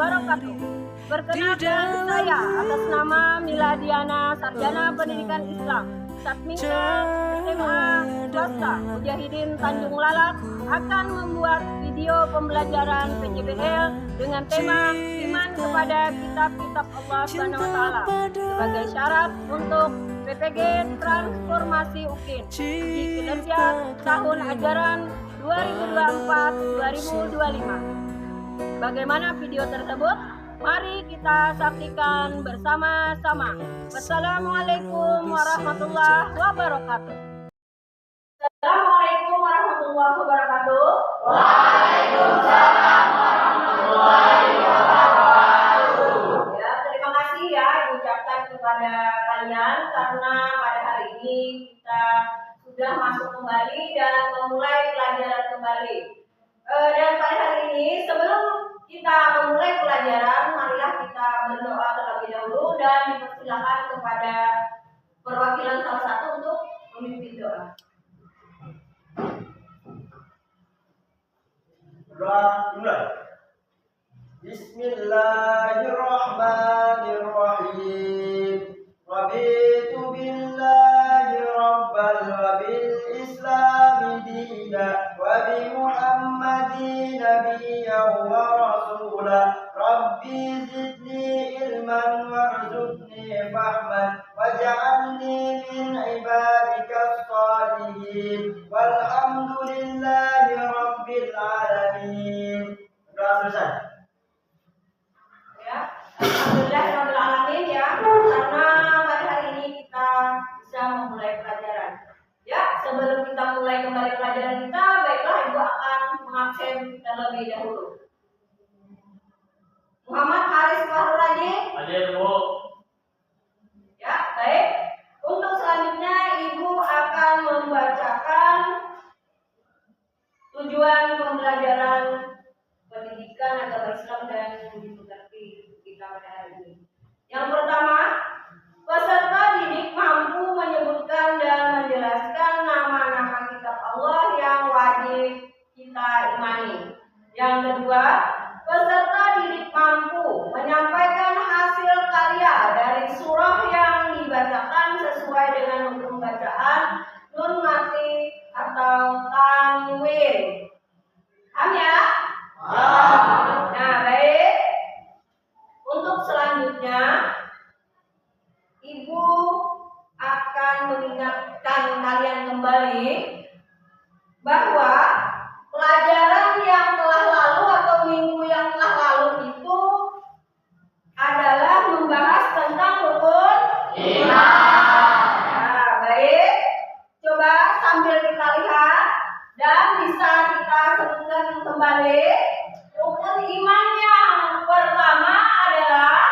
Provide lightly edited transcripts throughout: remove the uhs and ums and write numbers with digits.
wabarakatuh. Perkenalkan saya atas nama Miladiana, Sarjana Pendidikan Islam, Satminka SMA Swasta Mujahidin Tanjung Lalak, akan membuat video pembelajaran PJBL dengan tema iman kepada kitab-kitab Allah SWT sebagai syarat untuk PPG Transformasi UKIN di kinerja tahun ajaran 2024-2025. Bagaimana video tersebut? Mari kita saksikan bersama-sama. Wassalamualaikum warahmatullahi wabarakatuh. Assalamualaikum warahmatullahi wabarakatuh. Waalaikumsalam warahmatullahi wabarakatuh. Ya, terima kasih ya diucapkan kepada kalian karena pada hari ini kita sudah masuk kembali dan memulai pelajaran kembali. Dan pada hari ini sebelum kita memulai pelajaran, marilah kita berdoa terlebih dahulu dan dipersilakan kepada perwakilan salah satu untuk memimpin doa. Bismillahirrahmanirrahim. Raditu billahi rabbal wa bil islami dina wa bi muhammadin nabiyyan wa rasula. Rabbi zidni ilman warzuqni fahman waj'alni min ibadikas salihin. Walhamdulillahi rabbil alamin. Sudah selesai. Ya, alhamdulillahirrahmanirrahim ya, karena pada hari ini kita bisa memulai pelajaran. Ya, sebelum kita mulai kembali pelajaran kita, baiklah Ibu akan mengabsen terlebih dahulu. Muhammad Haris Fahruraji. Hadir, Bu. Ya, baik. Untuk selanjutnya Ibu akan membacakan tujuan pembelajaran pendidikan agama Islam dan budi pekerti kita pada hari ini. Yang pertama, peserta didik mampu menyebutkan dan menjelaskan nama-nama kitab Allah yang wajib kita imani. Yang kedua, peserta didik mampu menyampaikan hasil karya dari surah yang dibacakan sesuai dengan hukum bacaan, nun mati atau tanwin. Paham ya? Nah, baik. Untuk selanjutnya, Ibu akan mengingatkan kalian kembali bahwa pelajaran yang telah lalu atau minggu yang telah lalu itu adalah membahas tentang rukun iman. Nah, baik. Coba sambil kita lihat dan bisa kita sebutkan kembali. Rukun iman yang pertama adalah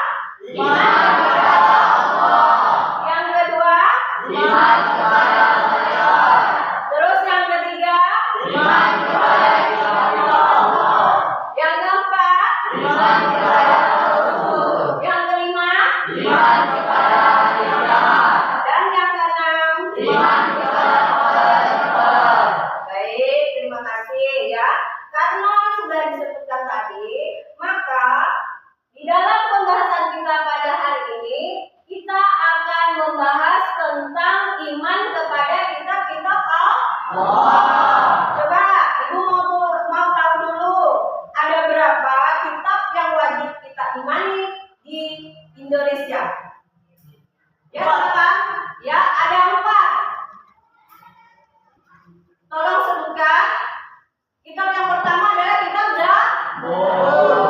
iman kepada Allah. Yang kedua, iman kepada malaikat. Terus yang ketiga, iman kepada Allah. Yang keempat, iman kepada Rasul. Yang kelima, iman kepada hari kiamat. Dan yang keenam, iman kepada malaikat. Baik, terima kasih ya. Karena sudah disebutkan tadi, maka di dalam pembahasan kita pada hari ini kita akan membahas tentang iman kepada kitab-kitab Allah. Coba Ibu mau tahu dulu ada berapa kitab yang wajib kita imani di Indonesia? Ya, berapa? Ya, ada 4. Tolong sebutkan. Kitab yang pertama adalah kitab Zabur.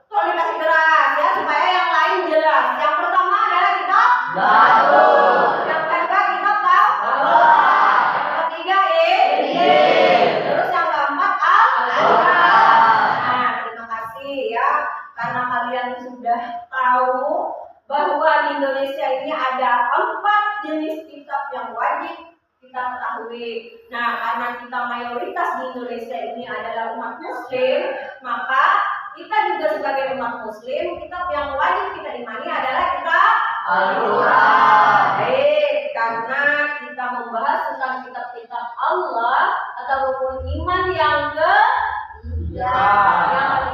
Tolong dikasih keras ya supaya yang lain jelas. Yang pertama adalah kitab Zabur. Yang kedua kitab Taurat. Yang ketiga Injil. Terus yang keempat Al-Quran. Nah, terima kasih ya karena kalian sudah tahu bahwa di Indonesia ini ada 4 jenis kitab yang wajib kita ketahui. Nah, karena kita mayoritas di Indonesia ini adalah umat muslim, maka kita juga sebagai umat muslim, kitab yang wajib kita imani adalah kitab Al-Quran. Baik, karena kita membahas tentang kitab-kitab Allah atau rukun iman yang ketiga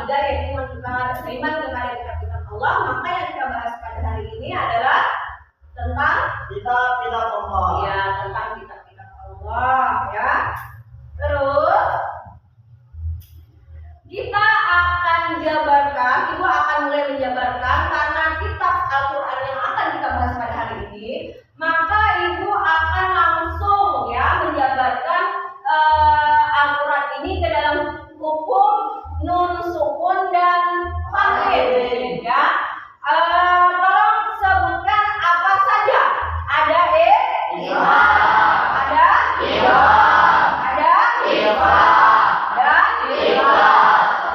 yaitu beriman kepada hukum nun sukun dan tanwin ya. Tolong sebutkan apa saja. Ada ada dan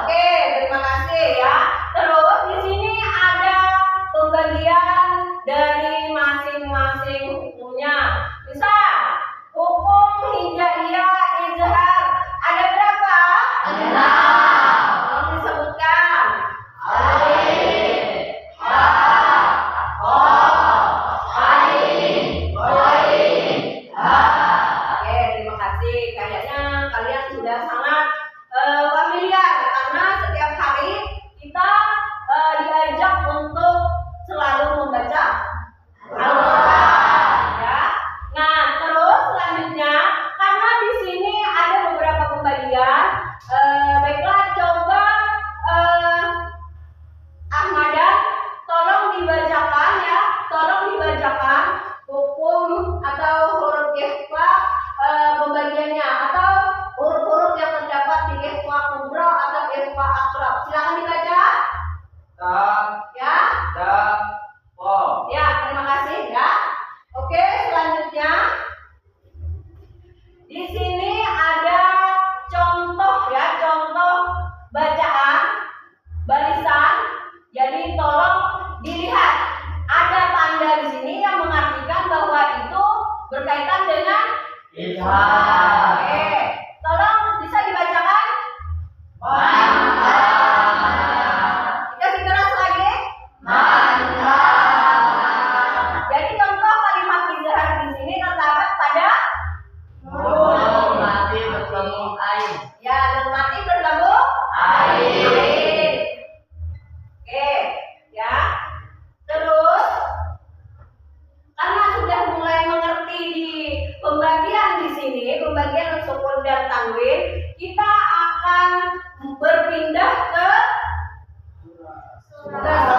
Oke, terima kasih ya. Terus di sini ada pembagian dari masing-masing hukumnya. Misal hukum hijaiyah izhar ada berapa? Tolong disebutkan. Oke, terima kasih. Kayaknya kalian sudah sangat familiar karena setiap hari kita diajak untuk selalu membaca Al-Quran ya. Nah, terus selanjutnya karena di sini ada beberapa pembagian, baiklah coba Ahmadan tolong dibacakan ya, tolong dibacakan hukum atau huruf ikhfa pembagiannya atau huruf-huruf yang terdapat di ikhfa kubra atau ikhfa akrab. Silakan dibaca. Ya. Ya, terima kasih ya. Oke, selanjutnya di sini ada contoh ya, contoh bacaan barisan. Jadi tolong dilihat ada tanda di sini yang mengartikan bahwa itu berkaitan dengan Oke, tolong bisa dibacakan. Dikasih keras lagi. Jadi contoh kalimat izhar di sini terdapat pada ya, nun mati bertemu ain. Oke, ya. Terus karena sudah mulai mengerti di pembagian di sini, pembagian sukun dan tanwin, kita akan berpindah ke surah.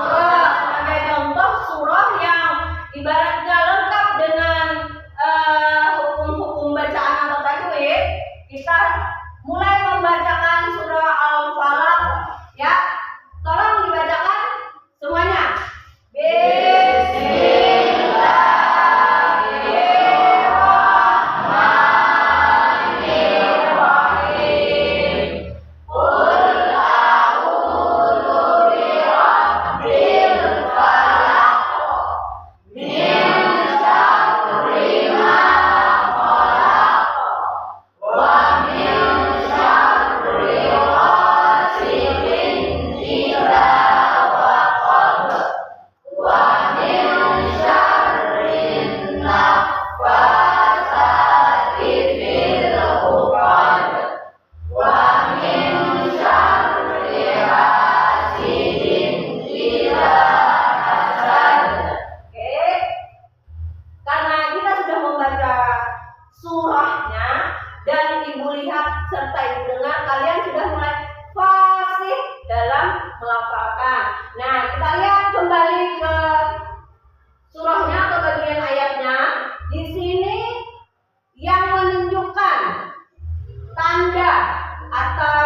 Sebagai contoh surah yang ibaratnya lengkap dengan hukum-hukum bacaan atau tajwid, kita mulai membacakan surah Al-Falaq ya. Tolong dibacakan semuanya. Surahnya dan ibu lihat serta ibu dengar, kalian sudah mulai fasih dalam melafalkan. Nah, kita lihat kembali ke surahnya atau bagian ayatnya. Di sini yang menunjukkan tanda atau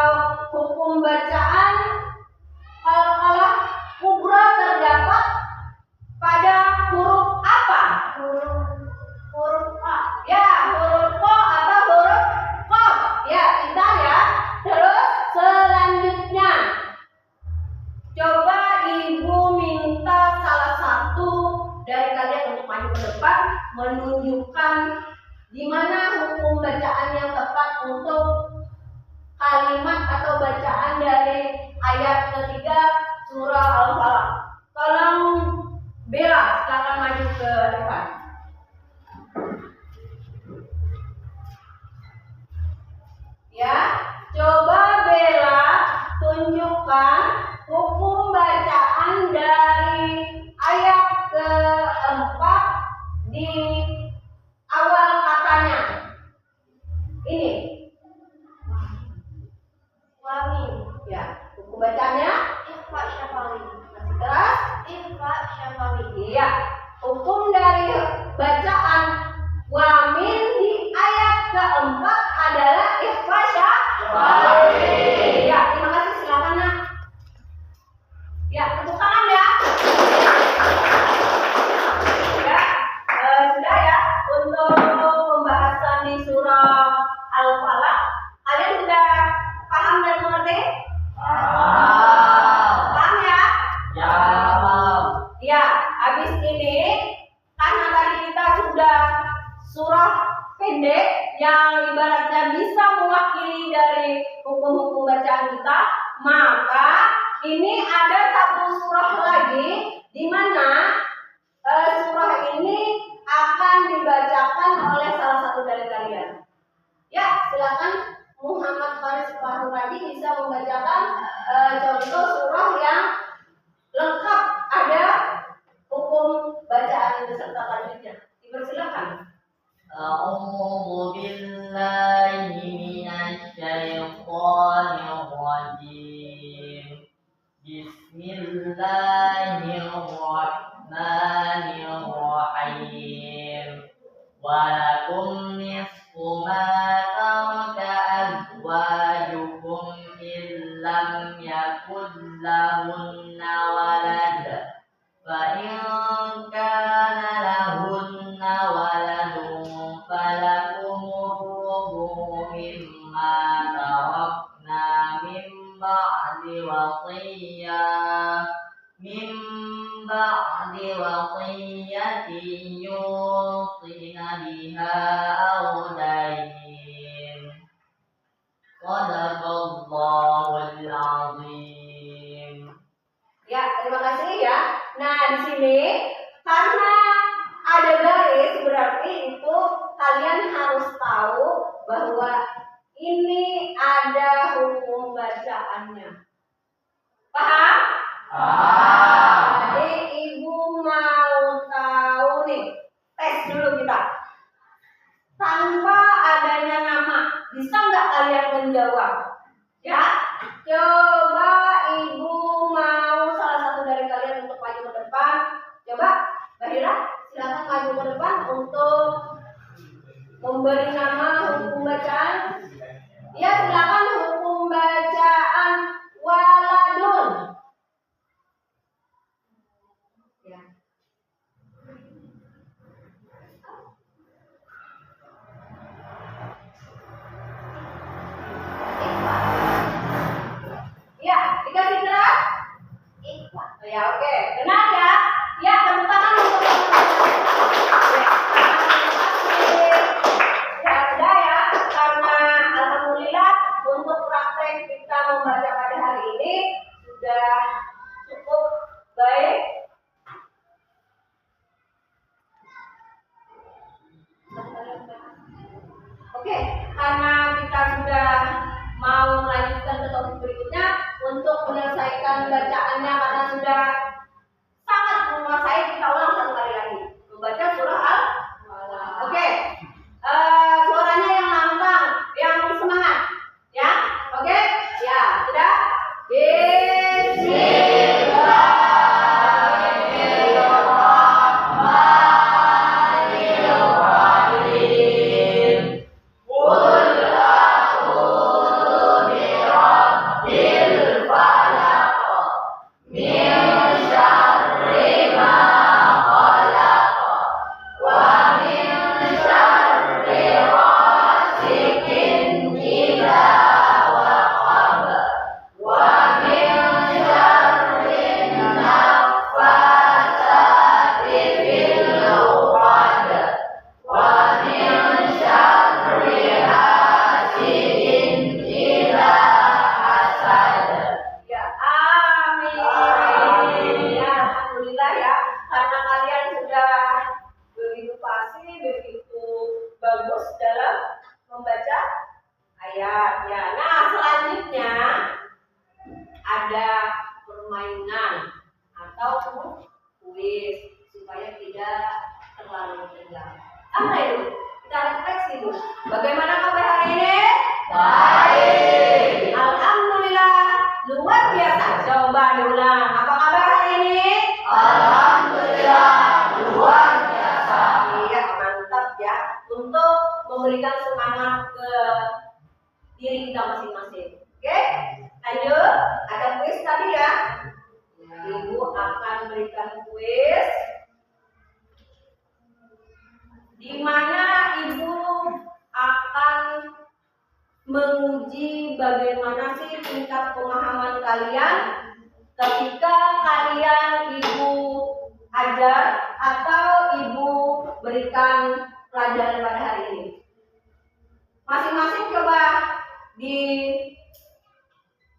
hukum bacaan Al-Falaq kubra terdapat pada huruf apa? Huruf A. Ya, huruf Q atau huruf Qaf. Ya, kita ya. Terus selanjutnya coba ibu minta salah satu dari kalian untuk maju ke depan menunjukkan di mana hukum bacaan yang tepat untuk kalimat atau bacaan dari ayat ketiga surah Al-Falaq. Tolong Bella, silakan maju ke depan. Ya, coba Bella tunjukkan hukum bacaan dari ayat keempat di awal katanya. Ini. Wamin. Ya, hukum bacaannya Ikhfa Syafawi. Masih keras? Ikhfa Syafawi. Iya. Hukum dari bacaan wamin di ayat keempat adalah Ikhfa Syafawi. pembacaan kita, maka ini ada satu surah lagi di mana surah ini akan dibacakan oleh salah satu dari kalian. Ya, silakan Muhammad Faris Fahruradi bisa membacakan contoh surah yang lengkap ada hukum bacaan beserta tajwidnya. Dipersilakan. أعوذ بالله من الشيطان الرجيم بسم الله الرحمن الرحيم ولكم نصف ما ترك أزواجكم إن لم يكن لهن ولد فإن كان لهن ولد فلكم الربع مما تركنا من بعد وصية يوصين بها أو دين صدق الله العظيم. Ya, terima kasih ya. Nah, di sini karena ada garis berarti itu kalian harus tahu bahwa ini ada hukum bacaannya. Paham? Jadi ibu mau tahu nih, tes dulu kita. Tanpa adanya nama, bisa nggak kalian menjawab? Ya, coba ibu mau salah satu dari kalian untuk maju ke depan. Coba, Bahira, silakan maju ke depan untuk memberi nama hukum bacaan. Ya, silakan hukum bacaan waladun. Ya. Ya, dikasih keras? Ya, oke. Benar ya? Ya, tepuk tangan untuk ya, sudah ya. Karena alhamdulillah untuk praktek kita membaca pada hari ini sudah cukup baik. Oke, karena kita sudah mau melanjutkan ke topik berikutnya untuk menyelesaikan bacaannya karena sudah sangat menguasai, kita ulang satu kali lagi membaca surah Al-Alaq. Oke, suaranya yang lantang, yang semangat, ya. Oke, ya sudah. Ya, amin. Ya, alhamdulillah ya, karena kalian sudah begitu fasih, begitu bagus dalam membaca ayat. Ya, nah selanjutnya ada permainan atau kuis supaya tidak terlalu tegang. Santai dulu, kita refleksi dulu. Bagaimana kabar hari ini? Baik. Alhamdulillah, luar biasa. Coba diulang. Apa kabar hari ini? Alhamdulillah, luar biasa. Iya, mantap ya. Untuk memberikan semangat ke diri kita masing-masing. Oke? Lanjut, ada kuis tadi ya. Ibu akan berikan kuis di mana ibu akan menguji bagaimana sih tingkat pemahaman kalian ketika kalian ibu ajar atau ibu berikan pelajaran pada hari ini. Masing-masing coba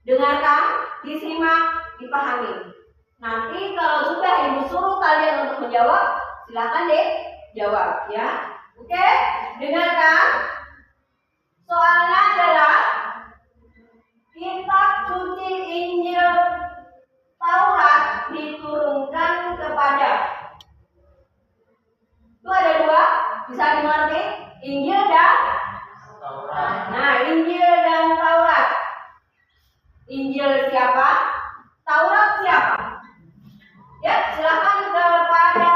Dengarkan, disimak, dipahami. Nanti kalau sudah ibu suruh kalian untuk menjawab, silakan deh jawab ya. Oke, dengarkan. Soalnya adalah kitab suci Injil Taurat diturunkan kepada. Itu ada dua, bisa dimengerti? Injil dan Taurat. Nah, Injil dan Taurat. Injil siapa? Taurat siapa? Ya, silakan kepada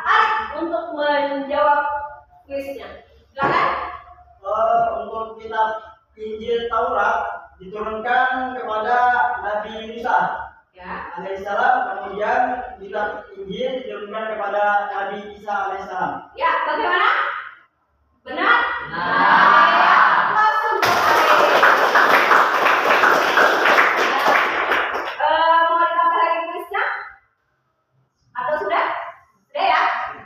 Arif untuk menjawab kuisnya. Silakan. Untuk kitab Injil Taurat diturunkan kepada Nabi Musa Ya. alaihissalam, kemudian kitab Injil diturunkan kepada Nabi Isa alaihissalam. Ya, bagaimana? Benar? Benar. Ya, langsung ke Arif. Mau ditambah lagi kuisnya? Atau sudah? Sudah ya?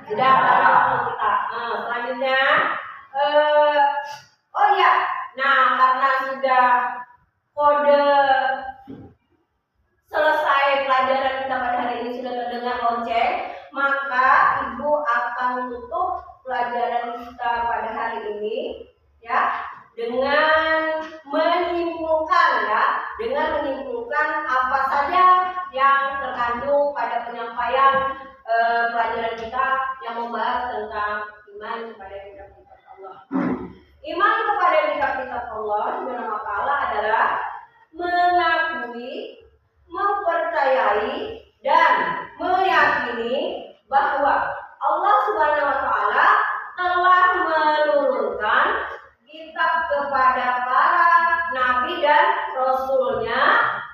Sudah, karena waktu kita. Selanjutnya, oh iya, nah karena sudah kode selesai pelajaran kita pada hari ini sudah terdengar lonceng, maka ibu akan tutup pelajaran kita pada hari ini ya dengan menyimpulkan apa saja yang terkandung pada penyampaian pelajaran kita yang membahas tentang iman kepada kitab-kitab Allah. Iman kepada kitab-kitab Allah Subhanahu wa taala adalah mengakui, mempercayai dan meyakini bahwa Allah Subhanahu wa taala telah menurunkan kitab kepada para nabi dan rasulnya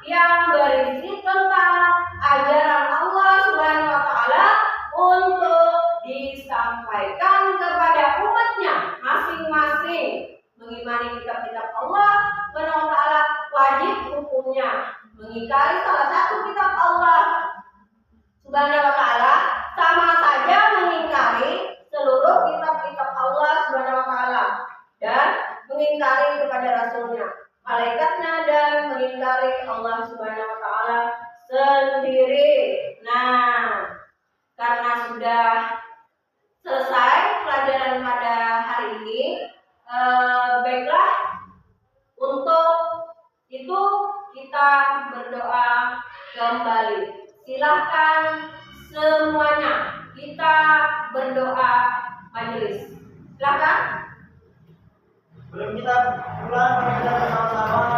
yang berisi tentang ajaran Allah Subhanahu wa taala untuk disampaikan kepada umatnya masing-masing. Mengimani kitab-kitab Allah Subhanahu wa taala wajib hukumnya mengingkari salah satu kitab Allah Subhanahu wa taala sama saja mengingkari seluruh kitab-kitab Allah Subhanahu wa taala dan mengingkari kepada rasulnya, malaikatnya dan mengingkari Allah Subhanahu wa taala sendiri. Nah, karena sudah selesai pelajaran pada hari ini, baiklah untuk itu kita berdoa kembali. Silahkan semuanya kita berdoa majelis. Silahkan. Sebelum kita pulang, kita bersama-sama